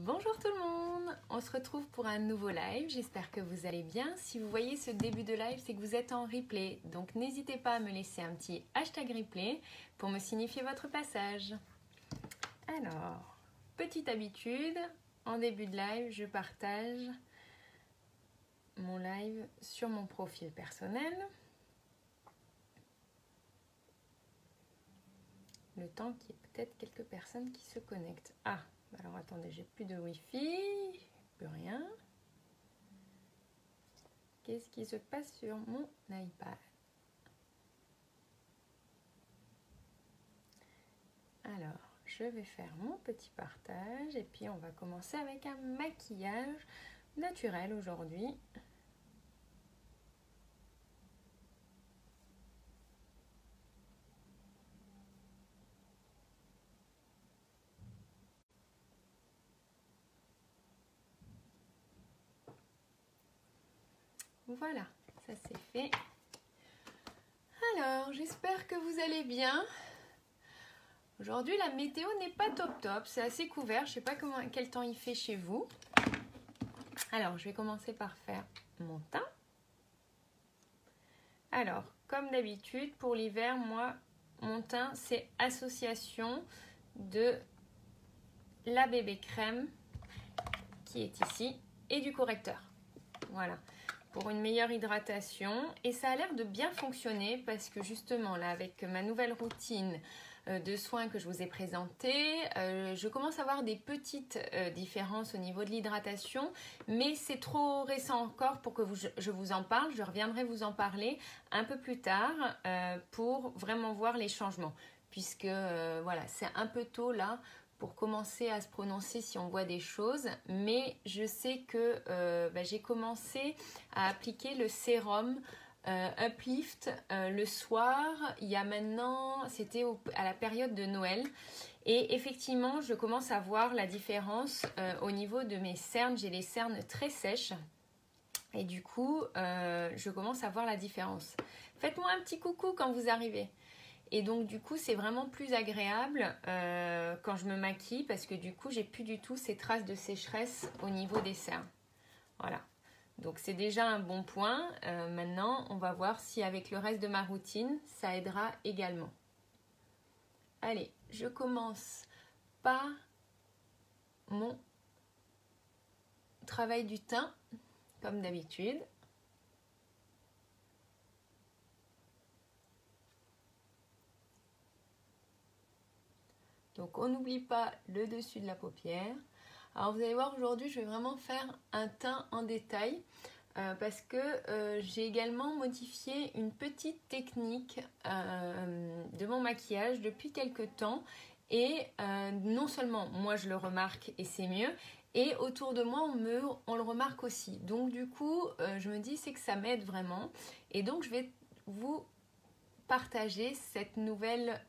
Bonjour tout le monde, on se retrouve pour un nouveau live, j'espère que vous allez bien. Si vous voyez ce début de live, c'est que vous êtes en replay, donc n'hésitez pas à me laisser un petit hashtag replay pour me signifier votre passage. Alors, petite habitude, en début de live, je partage mon live sur mon profil personnel. Le temps qu'il y ait peut-être quelques personnes qui se connectent. Ah, alors attendez, j'ai plus de wifi, plus rien. Qu'est-ce qui se passe sur mon iPad? Alors, je vais faire mon petit partage et puis on va commencer avec un maquillage naturel aujourd'hui. Voilà, ça c'est fait. Alors, j'espère que vous allez bien. Aujourd'hui, la météo n'est pas top, c'est assez couvert. Je ne sais pas quel temps il fait chez vous. Alors, je vais commencer par faire mon teint. Alors, comme d'habitude, pour l'hiver, moi, mon teint, c'est association de la bébé crème qui est ici et du correcteur. Voilà, pour une meilleure hydratation. Et ça a l'air de bien fonctionner parce que justement, là, avec ma nouvelle routine de soins que je vous ai présentée, je commence à avoir des petites différences au niveau de l'hydratation, mais c'est trop récent encore pour que je vous en parle. Je reviendrai vous en parler un peu plus tard pour vraiment voir les changements, puisque voilà, c'est un peu tôt là pour commencer à se prononcer si on voit des choses, mais je sais que j'ai commencé à appliquer le sérum Uplift le soir. Il y a maintenant, c'était à la période de Noël, et effectivement je commence à voir la différence au niveau de mes cernes. J'ai les cernes très sèches et du coup je commence à voir la différence. Faites-moi un petit coucou quand vous arrivez. Et donc du coup c'est vraiment plus agréable quand je me maquille, parce que du coup j'ai plus du tout ces traces de sécheresse au niveau des cernes. Voilà, donc c'est déjà un bon point. Maintenant on va voir si avec le reste de ma routine ça aidera également. Allez, je commence par mon travail du teint comme d'habitude. Donc on n'oublie pas le dessus de la paupière. Alors vous allez voir, aujourd'hui je vais vraiment faire un teint en détail parce que j'ai également modifié une petite technique de mon maquillage depuis quelques temps, et non seulement moi je le remarque et c'est mieux, et autour de moi on le remarque aussi. Donc du coup je me dis c'est que ça m'aide vraiment, et donc je vais vous partager cette nouvelle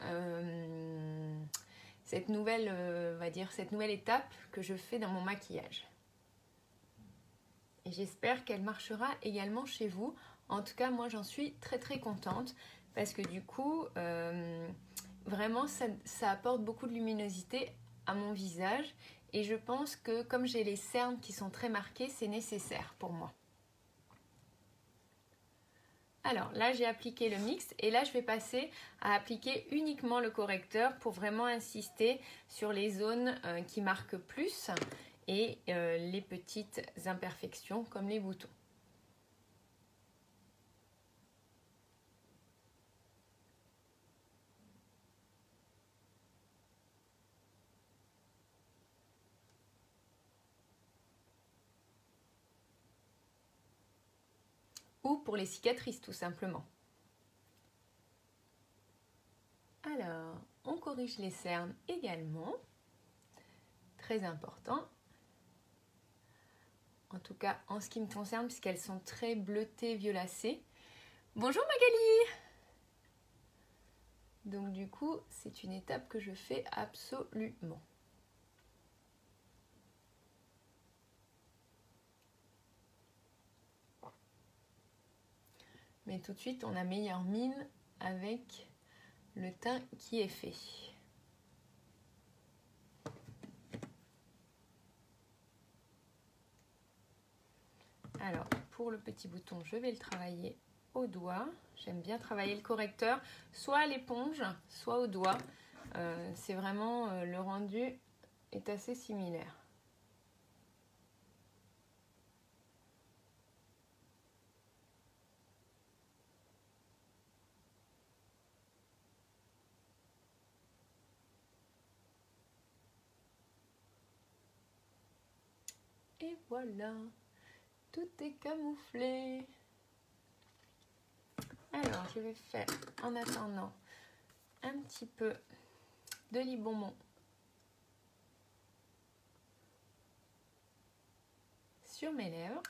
on va dire, cette nouvelle étape que je fais dans mon maquillage. Et j'espère qu'elle marchera également chez vous. En tout cas, moi, j'en suis très très contente parce que du coup, vraiment, ça apporte beaucoup de luminosité à mon visage. Et je pense que comme j'ai les cernes qui sont très marquées, c'est nécessaire pour moi. Alors là, j'ai appliqué le mix et là, je vais passer à appliquer uniquement le correcteur pour vraiment insister sur les zones qui marquent plus et les petites imperfections comme les boutons. Ou pour les cicatrices tout simplement. Alors, on corrige les cernes également. Très important. En tout cas, en ce qui me concerne, puisqu'elles sont très bleutées, violacées. Bonjour Magali! Donc du coup, c'est une étape que je fais absolument. Mais tout de suite, on a meilleure mine avec le teint qui est fait. pour le petit bouton, je vais le travailler au doigt. J'aime bien travailler le correcteur, soit à l'éponge, soit au doigt. C'est vraiment, le rendu est assez similaire. Et voilà, tout est camouflé. Alors, je vais faire, en attendant, un petit peu de Libonbon sur mes lèvres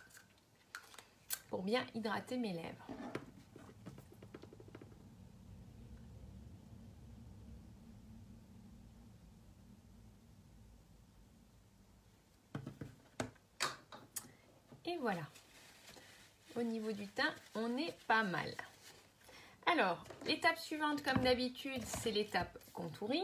pour bien hydrater mes lèvres. Et voilà, au niveau du teint, on est pas mal. Alors, l'étape suivante, comme d'habitude, c'est l'étape contouring.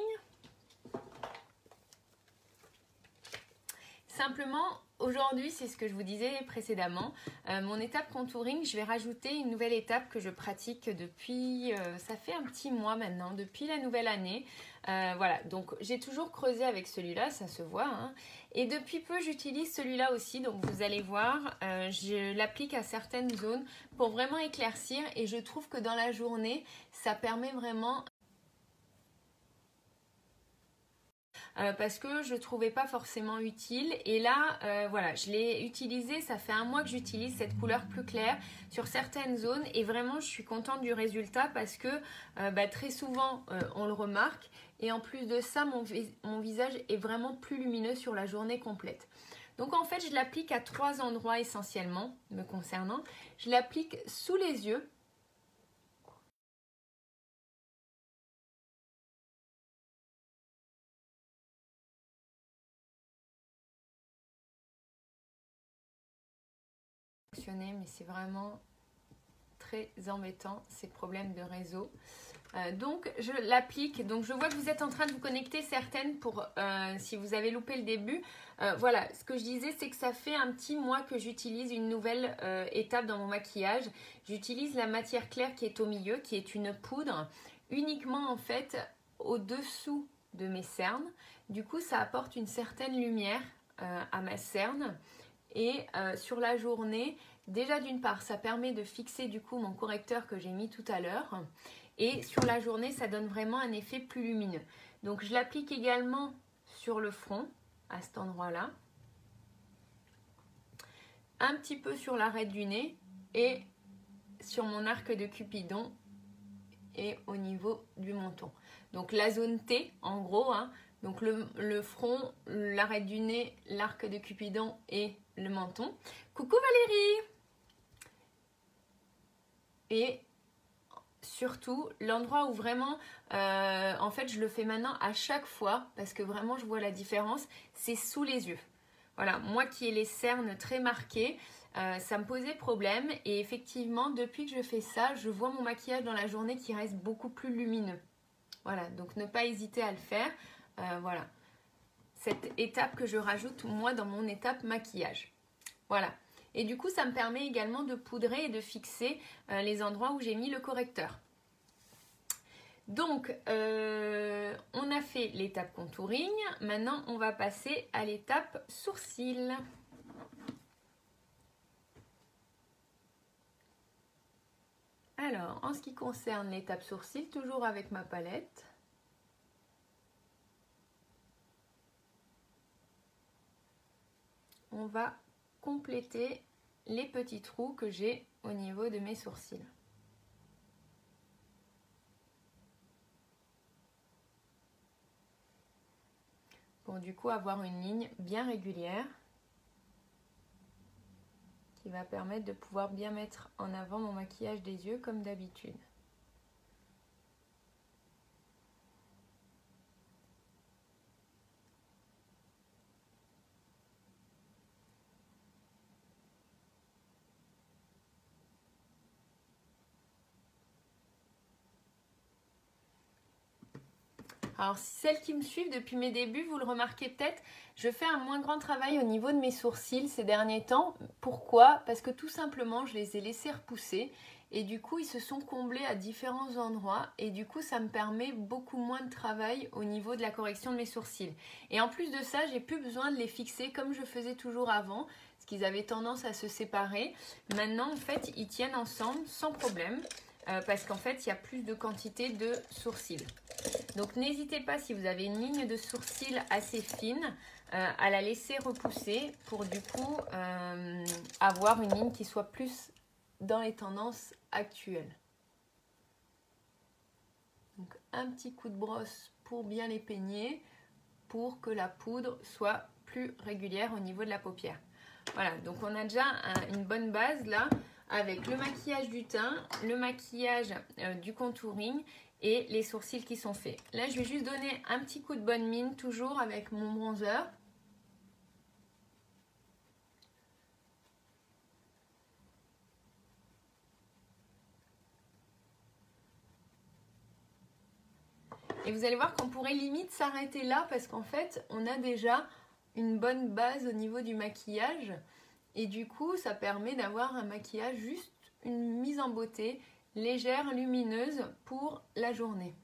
Simplement, aujourd'hui, c'est ce que je vous disais précédemment, mon étape contouring, je vais rajouter une nouvelle étape que je pratique depuis, ça fait un petit mois maintenant, depuis la nouvelle année. Voilà, donc j'ai toujours creusé avec celui-là, ça se voit, hein. Et depuis peu, j'utilise celui-là aussi, donc vous allez voir, je l'applique à certaines zones pour vraiment éclaircir et je trouve que dans la journée, ça permet vraiment... parce que je ne trouvais pas forcément utile et là voilà, je l'ai utilisé, ça fait un mois que j'utilise cette couleur plus claire sur certaines zones et vraiment je suis contente du résultat parce que très souvent on le remarque et en plus de ça mon visage est vraiment plus lumineux sur la journée complète. Donc en fait je l'applique à 3 endroits essentiellement me concernant. Je l'applique sous les yeux. Mais c'est vraiment très embêtant ces problèmes de réseau. Donc je l'applique, donc je vois que vous êtes en train de vous connecter certaines pour si vous avez loupé le début. Voilà, ce que je disais c'est que ça fait un petit mois que j'utilise une nouvelle étape dans mon maquillage. J'utilise la matière claire qui est au milieu, qui est une poudre, uniquement en fait au-dessous de mes cernes. Du coup ça apporte une certaine lumière à ma cerne. Et sur la journée, déjà d'une part, ça permet de fixer du coup mon correcteur que j'ai mis tout à l'heure. Et sur la journée, ça donne vraiment un effet plus lumineux. Donc je l'applique également sur le front, à cet endroit-là. Un petit peu sur l'arête du nez et sur mon arc de Cupidon et au niveau du menton. Donc la zone T, en gros, hein, donc le front, l'arête du nez, l'arc de Cupidon et le menton. Coucou Valérie! Et surtout, l'endroit où vraiment, en fait, je le fais maintenant à chaque fois parce que vraiment, je vois la différence, c'est sous les yeux. Voilà, moi qui ai les cernes très marquées, ça me posait problème et effectivement, depuis que je fais ça, je vois mon maquillage dans la journée qui reste beaucoup plus lumineux. Voilà, donc ne pas hésiter à le faire. Voilà, cette étape que je rajoute moi dans mon étape maquillage. Voilà. Et du coup, ça me permet également de poudrer et de fixer les endroits où j'ai mis le correcteur. Donc, on a fait l'étape contouring. Maintenant, on va passer à l'étape sourcil. Alors, en ce qui concerne l'étape sourcil, toujours avec ma palette. On va compléter les petits trous que j'ai au niveau de mes sourcils. Pour du coup avoir une ligne bien régulière qui va permettre de pouvoir bien mettre en avant mon maquillage des yeux comme d'habitude. Alors celles qui me suivent depuis mes débuts, vous le remarquez peut-être, je fais un moins grand travail au niveau de mes sourcils ces derniers temps. Pourquoi? Parce que tout simplement je les ai laissés repousser et du coup ils se sont comblés à différents endroits et du coup ça me permet beaucoup moins de travail au niveau de la correction de mes sourcils. Et en plus de ça, j'ai plus besoin de les fixer comme je faisais toujours avant, parce qu'ils avaient tendance à se séparer. Maintenant en fait ils tiennent ensemble sans problème. Parce qu'en fait, il y a plus de quantité de sourcils. Donc, n'hésitez pas, si vous avez une ligne de sourcils assez fine, à la laisser repousser pour du coup avoir une ligne qui soit plus dans les tendances actuelles. Donc, un petit coup de brosse pour bien les peigner, pour que la poudre soit plus régulière au niveau de la paupière. Voilà, donc on a déjà une bonne base là, avec le maquillage du teint, le maquillage du contouring et les sourcils qui sont faits. Là, je vais juste donner un petit coup de bonne mine, toujours avec mon bronzer. Et vous allez voir qu'on pourrait limite s'arrêter là parce qu'en fait, on a déjà une bonne base au niveau du maquillage. Et du coup, ça permet d'avoir un maquillage juste une mise en beauté légère, lumineuse pour la journée.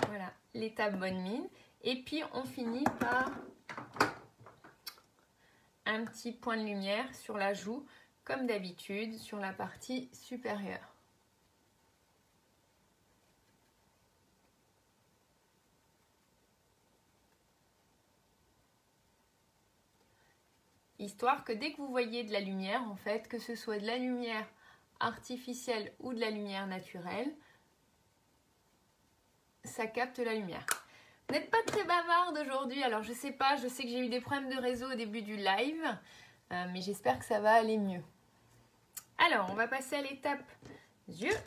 Voilà, l'étape bonne mine. Et puis, on finit par un petit point de lumière sur la joue, comme d'habitude, sur la partie supérieure. Histoire que dès que vous voyez de la lumière, en fait, que ce soit de la lumière artificielle ou de la lumière naturelle, ça capte la lumière. Vous n'êtes pas très bavarde aujourd'hui, alors je sais pas, je sais que j'ai eu des problèmes de réseau au début du live, mais j'espère que ça va aller mieux. Alors, on va passer à l'étape yeux.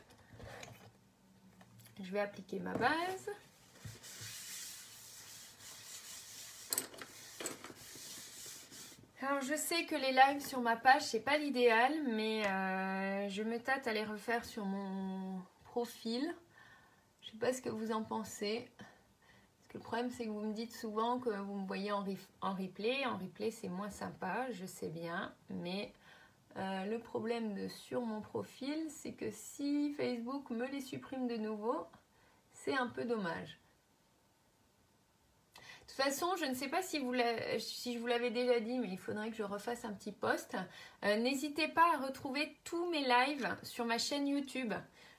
Je vais appliquer ma base. Alors je sais que les lives sur ma page c'est pas l'idéal, mais je me tâte à les refaire sur mon profil. Je sais pas ce que vous en pensez. Parce que le problème c'est que vous me dites souvent que vous me voyez en replay. En replay c'est moins sympa, je sais bien. Mais le problème sur mon profil c'est que si Facebook me les supprime de nouveau, c'est un peu dommage. De toute façon, je ne sais pas si je vous l'avais déjà dit, mais il faudrait que je refasse un petit post. N'hésitez pas à retrouver tous mes lives sur ma chaîne YouTube.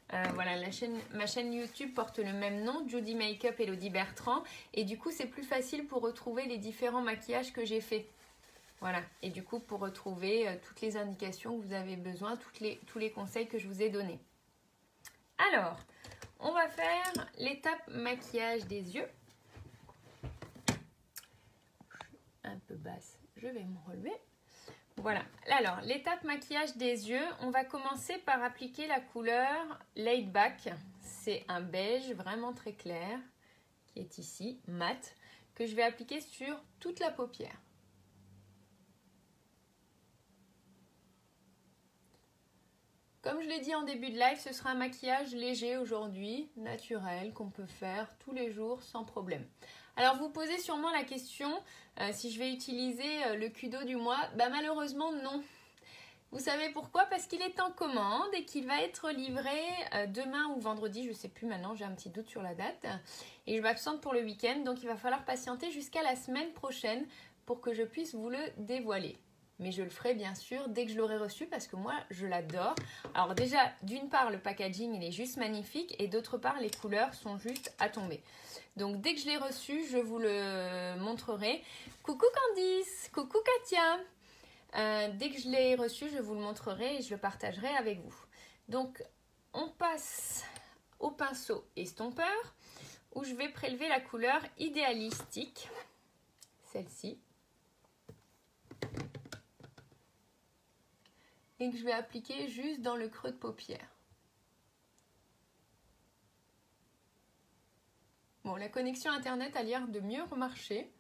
Voilà, ma chaîne YouTube porte le même nom, Judy Makeup Elodie Bertrand. Et du coup, c'est plus facile pour retrouver les différents maquillages que j'ai faits. Voilà, et du coup, pour retrouver toutes les indications que vous avez besoin, tous les conseils que je vous ai donnés. Alors, on va faire l'étape maquillage des yeux. Un peu basse, je vais me relever. Voilà, alors l'étape maquillage des yeux, on va commencer par appliquer la couleur Laid Back. C'est un beige vraiment très clair qui est ici, mat, que je vais appliquer sur toute la paupière. Comme je l'ai dit en début de live, ce sera un maquillage léger aujourd'hui, naturel, qu'on peut faire tous les jours sans problème. Alors vous posez sûrement la question si je vais utiliser le Kudo du mois. Bah malheureusement non. Vous savez pourquoi? Parce qu'il est en commande et qu'il va être livré demain ou vendredi, je ne sais plus maintenant, j'ai un petit doute sur la date. Et je m'absente pour le week-end, donc il va falloir patienter jusqu'à la semaine prochaine pour que je puisse vous le dévoiler. Mais je le ferai bien sûr dès que je l'aurai reçu parce que moi je l'adore. Alors déjà, d'une part le packaging il est juste magnifique et d'autre part les couleurs sont juste à tomber. Donc dès que je l'ai reçu, je vous le montrerai. Coucou Candice, coucou Katia. Dès que je l'ai reçu, je vous le montrerai et je le partagerai avec vous. Donc on passe au pinceau estompeur où je vais prélever la couleur idéalistique, celle-ci. Et que je vais appliquer juste dans le creux de paupière. Bon, la connexion internet a l'air de mieux remarcher.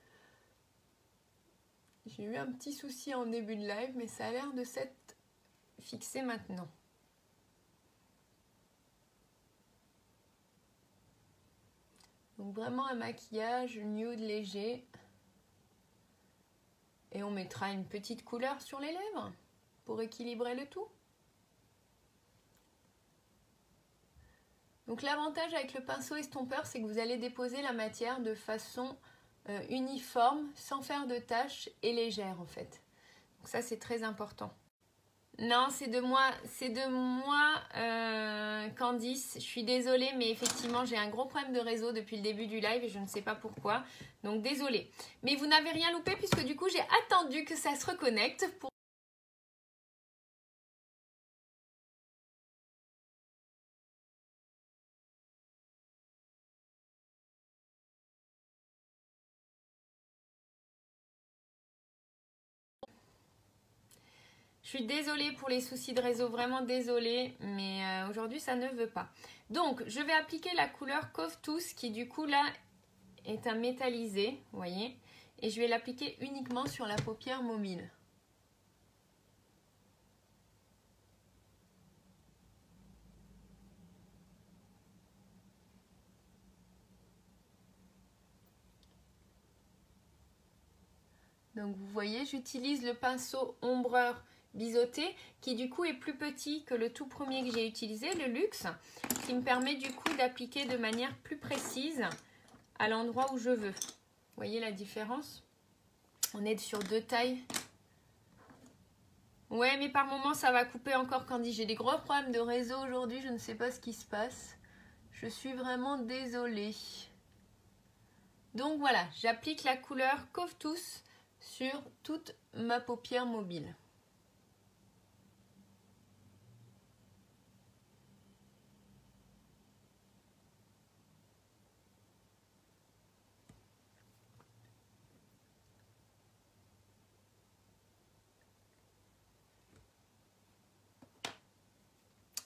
J'ai eu un petit souci en début de live, mais ça a l'air de s'être fixé maintenant. Donc vraiment un maquillage nude léger. Et on mettra une petite couleur sur les lèvres pour équilibrer le tout. Donc l'avantage avec le pinceau estompeur, c'est que vous allez déposer la matière de façon uniforme, sans faire de taches et légère en fait. Donc ça c'est très important. Non, c'est de moi, Candice. Je suis désolée, mais effectivement, j'ai un gros problème de réseau depuis le début du live et je ne sais pas pourquoi. Donc, désolée. Mais vous n'avez rien loupé puisque du coup, j'ai attendu que ça se reconnecte pour... Je suis désolée pour les soucis de réseau, vraiment désolée, mais aujourd'hui, ça ne veut pas. Donc, je vais appliquer la couleur Cove-Tous qui, du coup, là, est un métallisé, vous voyez. Et je vais l'appliquer uniquement sur la paupière mobile. Donc vous voyez, j'utilise le pinceau ombreur biseauté qui du coup est plus petit que le tout premier que j'ai utilisé, le Luxe, qui me permet du coup d'appliquer de manière plus précise à l'endroit où je veux. Vous voyez la différence? On est sur deux tailles. Ouais, mais par moment ça va couper encore, Candy. J'ai des gros problèmes de réseau aujourd'hui, je ne sais pas ce qui se passe. Je suis vraiment désolée. Donc voilà, j'applique la couleur Cove-Tous sur toute ma paupière mobile.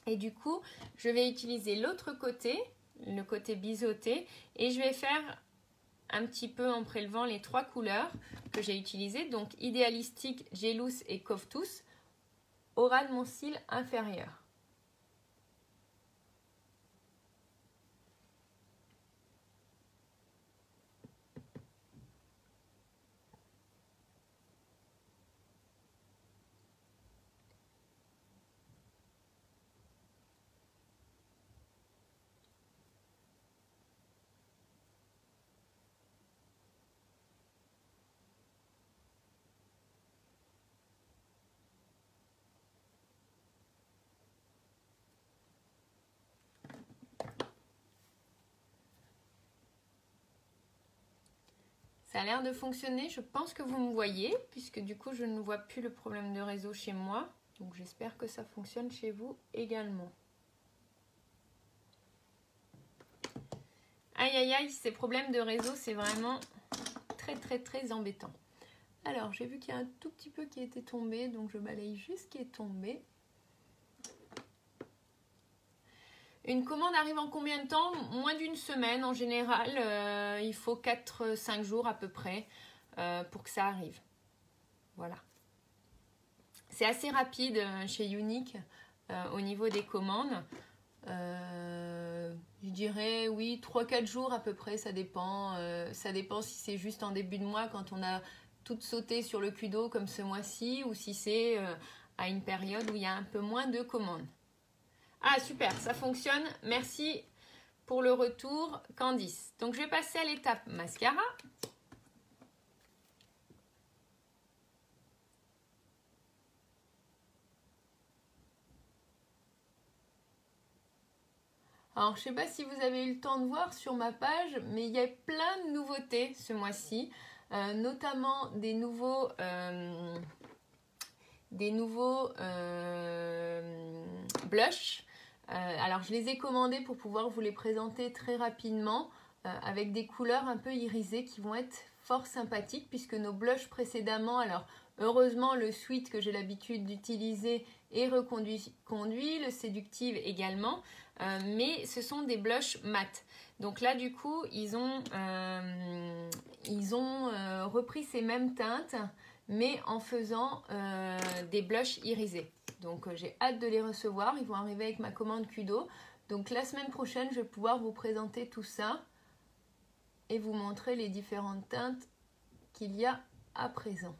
Et du coup, je vais utiliser l'autre côté, le côté biseauté, et je vais faire un petit peu en prélevant les trois couleurs que j'ai utilisées, donc Idéalistique, Jealous et Cove-Tous, au ras de mon cil inférieur. Ça a l'air de fonctionner, je pense que vous me voyez, puisque du coup je ne vois plus le problème de réseau chez moi. Donc j'espère que ça fonctionne chez vous également. Aïe aïe aïe, ces problèmes de réseau, c'est vraiment très embêtant. Alors j'ai vu qu'il y a un tout petit peu qui était tombé, donc je balaye juste ce qui est tombé. Une commande arrive en combien de temps? Moins d'une semaine en général. Il faut 4-5 jours à peu près pour que ça arrive. Voilà. C'est assez rapide chez Younique au niveau des commandes. Je dirais oui, 3-4 jours à peu près, ça dépend. Ça dépend si c'est juste en début de mois quand on a tout sauté sur le cul d'eau comme ce mois-ci ou si c'est à une période où il y a un peu moins de commandes. Ah super, ça fonctionne. Merci pour le retour, Candice. Donc je vais passer à l'étape mascara. Alors je ne sais pas si vous avez eu le temps de voir sur ma page, mais il y a plein de nouveautés ce mois-ci, notamment des nouveaux blushs. Alors je les ai commandés pour pouvoir vous les présenter très rapidement avec des couleurs un peu irisées qui vont être fort sympathiques puisque nos blushs précédemment, alors heureusement le Sweet que j'ai l'habitude d'utiliser est reconduit, le Séductive également, mais ce sont des blushs mat. Donc là du coup ils ont repris ces mêmes teintes mais en faisant des blushs irisés. Donc j'ai hâte de les recevoir, ils vont arriver avec ma commande Kudo. Donc la semaine prochaine, je vais pouvoir vous présenter tout ça. et vous montrer les différentes teintes qu'il y a à présent.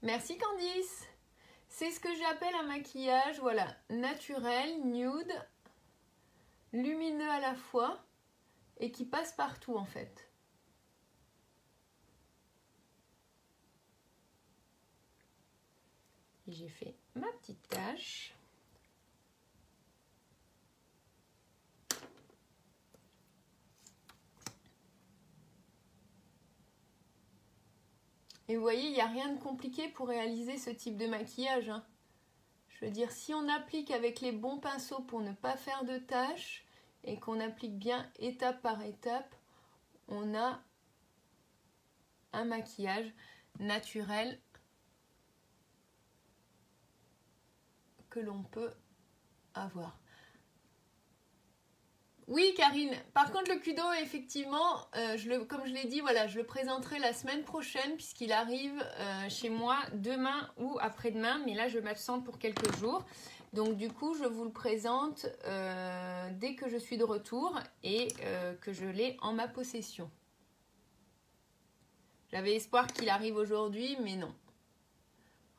Merci Candice. C'est ce que j'appelle un maquillage, voilà, naturel, nude, lumineux à la fois et qui passe partout en fait. J'ai fait ma petite tache. Et vous voyez, il n'y a rien de compliqué pour réaliser ce type de maquillage, hein. Je veux dire, si on applique avec les bons pinceaux pour ne pas faire de taches et qu'on applique bien étape par étape, on a un maquillage naturel que l'on peut avoir. Oui Karine, par contre le Kudo effectivement, comme je l'ai dit, voilà, je le présenterai la semaine prochaine puisqu'il arrive chez moi demain ou après-demain, mais là je m'absente pour quelques jours. Donc du coup je vous le présente dès que je suis de retour et que je l'ai en ma possession. J'avais espoir qu'il arrive aujourd'hui, mais non.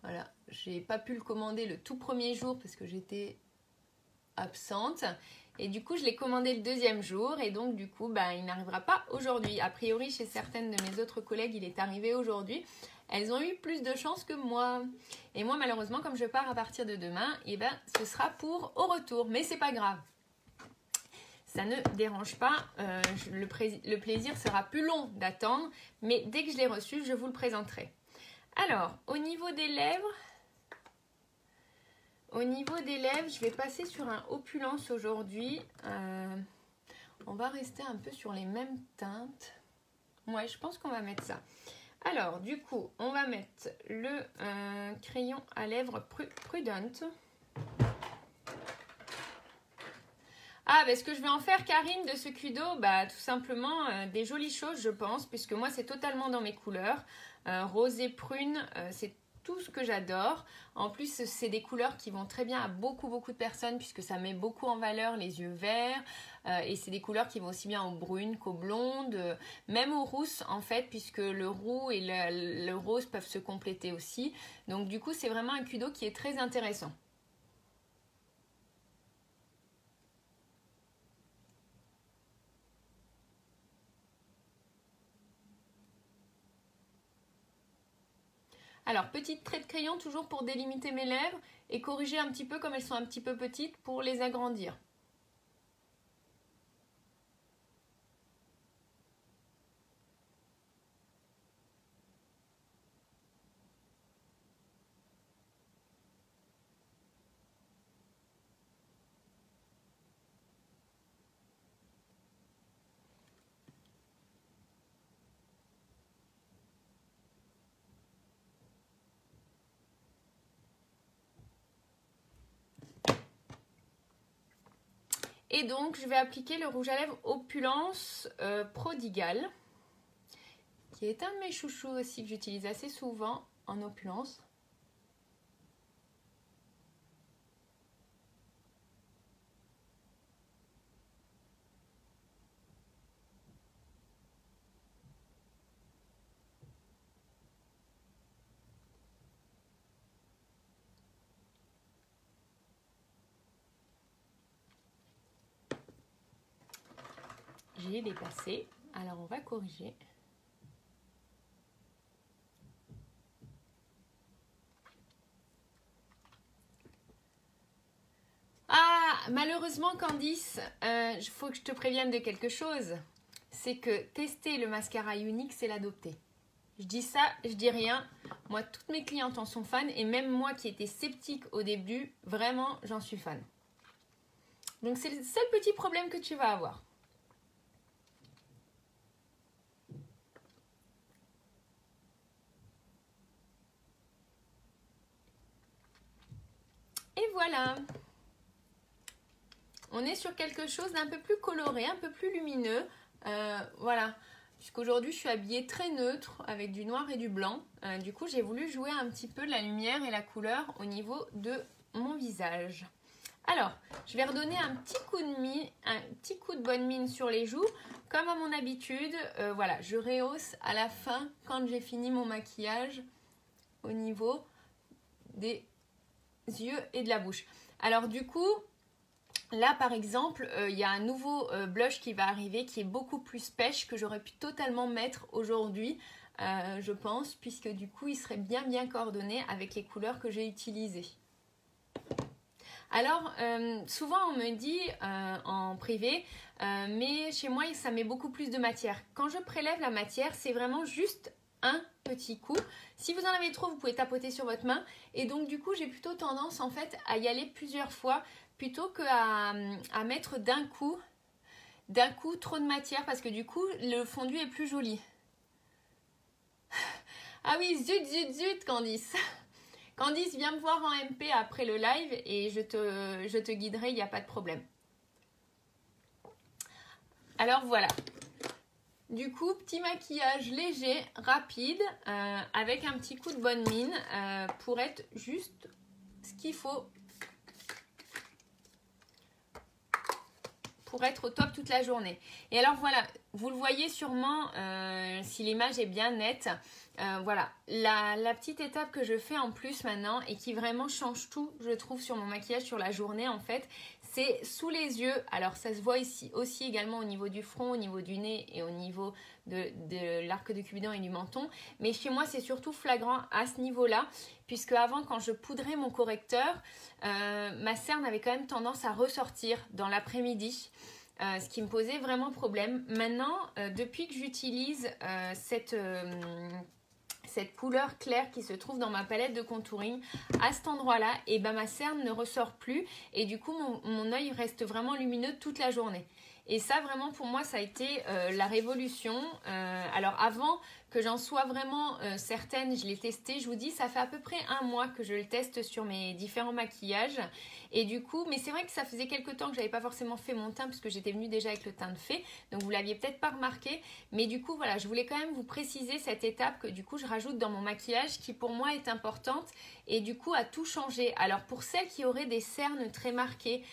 Voilà, j'ai pas pu le commander le tout premier jour parce que j'étais absente. Et du coup, je l'ai commandé le deuxième jour et donc du coup, il n'arrivera pas aujourd'hui. A priori, chez certaines de mes autres collègues, il est arrivé aujourd'hui. Elles ont eu plus de chance que moi. Et moi, malheureusement, comme je pars à partir de demain, ce sera pour au retour. Mais c'est pas grave. Ça ne dérange pas. Le plaisir sera plus long d'attendre. Mais dès que je l'ai reçu, je vous le présenterai. Alors, au niveau des lèvres... je vais passer sur un opulence aujourd'hui. On va rester un peu sur les mêmes teintes. Ouais, je pense qu'on va mettre ça. Alors, du coup, on va mettre le crayon à lèvres Prudent. Ah, ce que je vais en faire, Karine, de ce Kudo, tout simplement des jolies choses, je pense, puisque moi, c'est totalement dans mes couleurs. Rose et prune, c'est tout ce que j'adore. En plus, c'est des couleurs qui vont très bien à beaucoup de personnes puisque ça met beaucoup en valeur les yeux verts et c'est des couleurs qui vont aussi bien aux brunes qu'aux blondes, même aux rousses en fait, puisque le roux et le rose peuvent se compléter aussi. Donc du coup, c'est vraiment un Kudo qui est très intéressant. Alors, petite trait de crayon toujours pour délimiter mes lèvres et corriger un petit peu comme elles sont un petit peu petites pour les agrandir. Et donc, je vais appliquer le rouge à lèvres Opulence Prodigal, qui est un de mes chouchous aussi que j'utilise assez souvent en opulence. J'ai dépassé, alors on va corriger. Ah, malheureusement Candice, il faut que je te prévienne de quelque chose. C'est que tester le mascara unique, c'est l'adopter. Je dis ça, je dis rien. Moi, toutes mes clientes en sont fans et même moi qui étais sceptique au début, vraiment, j'en suis fan. Donc c'est le seul petit problème que tu vas avoir. Et voilà. On est sur quelque chose d'un peu plus coloré, un peu plus lumineux. Voilà. Puisqu'aujourd'hui, je suis habillée très neutre avec du noir et du blanc. Du coup, j'ai voulu jouer un petit peu la lumière et la couleur au niveau de mon visage. Alors, je vais redonner un petit coup de bonne mine sur les joues. Comme à mon habitude, voilà, je rehausse à la fin quand j'ai fini mon maquillage au niveau des yeux et de la bouche. Alors du coup, là par exemple, il y a un nouveau blush qui va arriver qui est beaucoup plus pêche que j'aurais pu totalement mettre aujourd'hui, je pense, puisque du coup, il serait bien coordonné avec les couleurs que j'ai utilisées. Alors, souvent on me dit en privé, mais chez moi ça met beaucoup plus de matière. Quand je prélève la matière, c'est vraiment juste un petit coup. Si vous en avez trop, vous pouvez tapoter sur votre main. Et donc du coup, j'ai plutôt tendance en fait à y aller plusieurs fois plutôt qu'à mettre d'un coup trop de matière parce que du coup, le fondu est plus joli. Ah oui, zut, Candice. Candice, viens me voir en MP après le live et je te guiderai, il n'y a pas de problème. Alors voilà. Du coup, petit maquillage léger, rapide, avec un petit coup de bonne mine pour être juste ce qu'il faut pour être au top toute la journée. Et alors voilà, vous le voyez sûrement si l'image est bien nette. Voilà, la petite étape que je fais en plus maintenant et qui vraiment change tout, je trouve, sur mon maquillage sur la journée en fait, c'est sous les yeux. Alors ça se voit ici aussi également au niveau du front, au niveau du nez et au niveau de l'arc de Cupidon et du menton. Mais chez moi, c'est surtout flagrant à ce niveau-là, puisque avant, quand je poudrais mon correcteur, ma cerne avait quand même tendance à ressortir dans l'après-midi. Ce qui me posait vraiment problème. Maintenant, depuis que j'utilise cette couleur claire qui se trouve dans ma palette de contouring, à cet endroit-là, et ben ma cerne ne ressort plus et du coup mon œil reste vraiment lumineux toute la journée. Et ça, vraiment, pour moi, ça a été la révolution. Alors, avant que j'en sois vraiment certaine, je l'ai testé. Je vous dis, ça fait à peu près 1 mois que je le teste sur mes différents maquillages. Et du coup, mais c'est vrai que ça faisait quelques temps que j'avais pas forcément fait mon teint parce que j'étais venue déjà avec le teint de fée. Donc, vous l'aviez peut-être pas remarqué. Mais du coup, voilà, je voulais quand même vous préciser cette étape que du coup, je rajoute dans mon maquillage qui pour moi est importante et du coup, a tout changé. Alors, pour celles qui auraient des cernes très marquées,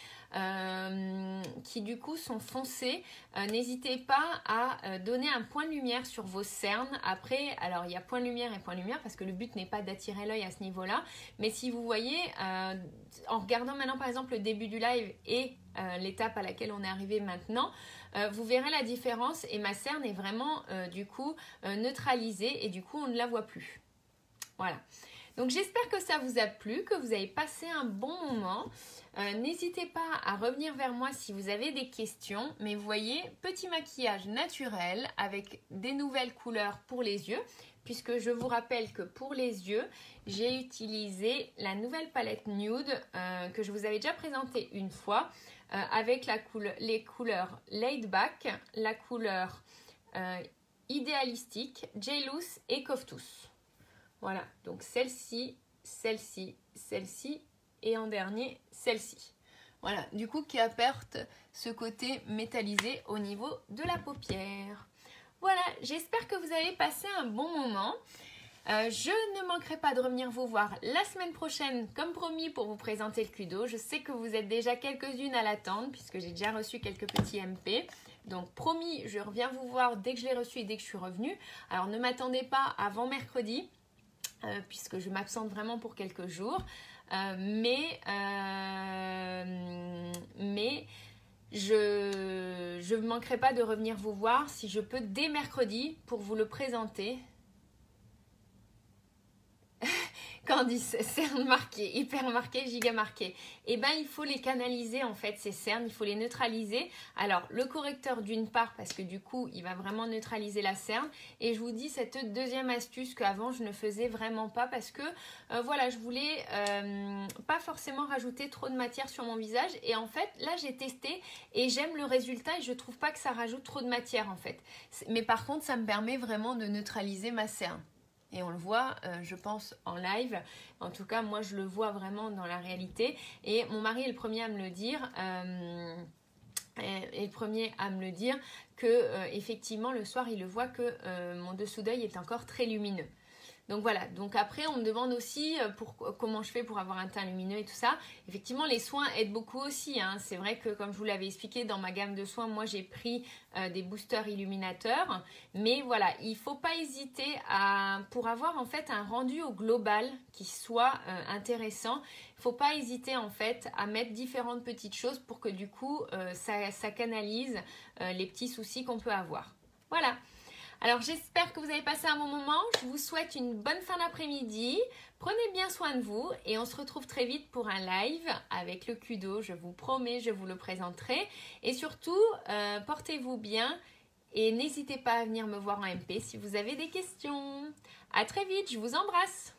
qui du coup sont foncées, n'hésitez pas à donner un point de lumière sur vos cernes. Après, alors il y a point de lumière et point de lumière parce que le but n'est pas d'attirer l'œil à ce niveau là, mais si vous voyez en regardant maintenant par exemple le début du live et l'étape à laquelle on est arrivé maintenant, vous verrez la différence et ma cerne est vraiment du coup neutralisée et du coup on ne la voit plus. Voilà. Donc j'espère que ça vous a plu, que vous avez passé un bon moment. N'hésitez pas à revenir vers moi si vous avez des questions. Mais vous voyez, petit maquillage naturel avec des nouvelles couleurs pour les yeux. Puisque je vous rappelle que pour les yeux, j'ai utilisé la nouvelle palette Nude que je vous avais déjà présentée une fois. Avec les couleurs Laid Back, la couleur Idéalistique, J-Loose et Coftus. Voilà, donc celle-ci, celle-ci, celle-ci et en dernier, celle-ci. Voilà, du coup qui apporte ce côté métallisé au niveau de la paupière. Voilà, j'espère que vous avez passé un bon moment. Je ne manquerai pas de revenir vous voir la semaine prochaine, comme promis, pour vous présenter le Cluedo. Je sais que vous êtes déjà quelques-unes à l'attendre, puisque j'ai déjà reçu quelques petits MP. Donc promis, je reviens vous voir dès que je l'ai reçu et dès que je suis revenue. Alors ne m'attendez pas avant mercredi, puisque je m'absente vraiment pour quelques jours. Mais je ne manquerai pas de revenir vous voir si je peux dès mercredi pour vous le présenter. Candice, cernes marquées, hyper marquées, giga marquées. Et ben il faut les canaliser en fait, ces cernes, il faut les neutraliser. Alors le correcteur d'une part parce que du coup il va vraiment neutraliser la cerne. Et je vous dis cette deuxième astuce qu'avant je ne faisais vraiment pas parce que voilà, je voulais pas forcément rajouter trop de matière sur mon visage. Et en fait là j'ai testé et j'aime le résultat et je trouve pas que ça rajoute trop de matière en fait. Mais par contre ça me permet vraiment de neutraliser ma cerne. Et on le voit, je pense, en live. En tout cas, moi, je le vois vraiment dans la réalité. Et mon mari est le premier à me le dire. Que, effectivement, le soir, il le voit que mon dessous d'œil est encore très lumineux. Donc voilà, donc après on me demande aussi comment je fais pour avoir un teint lumineux et tout ça. Effectivement les soins aident beaucoup aussi, hein. C'est vrai que comme je vous l'avais expliqué dans ma gamme de soins, moi j'ai pris des boosters illuminateurs. Mais voilà, il ne faut pas hésiter pour avoir en fait un rendu au global qui soit intéressant. Il ne faut pas hésiter en fait à mettre différentes petites choses pour que du coup ça canalise les petits soucis qu'on peut avoir. Voilà. Alors j'espère que vous avez passé un bon moment, je vous souhaite une bonne fin d'après-midi, prenez bien soin de vous et on se retrouve très vite pour un live avec le Kudo, je vous promets, je vous le présenterai et surtout portez-vous bien et n'hésitez pas à venir me voir en MP si vous avez des questions. À très vite, je vous embrasse.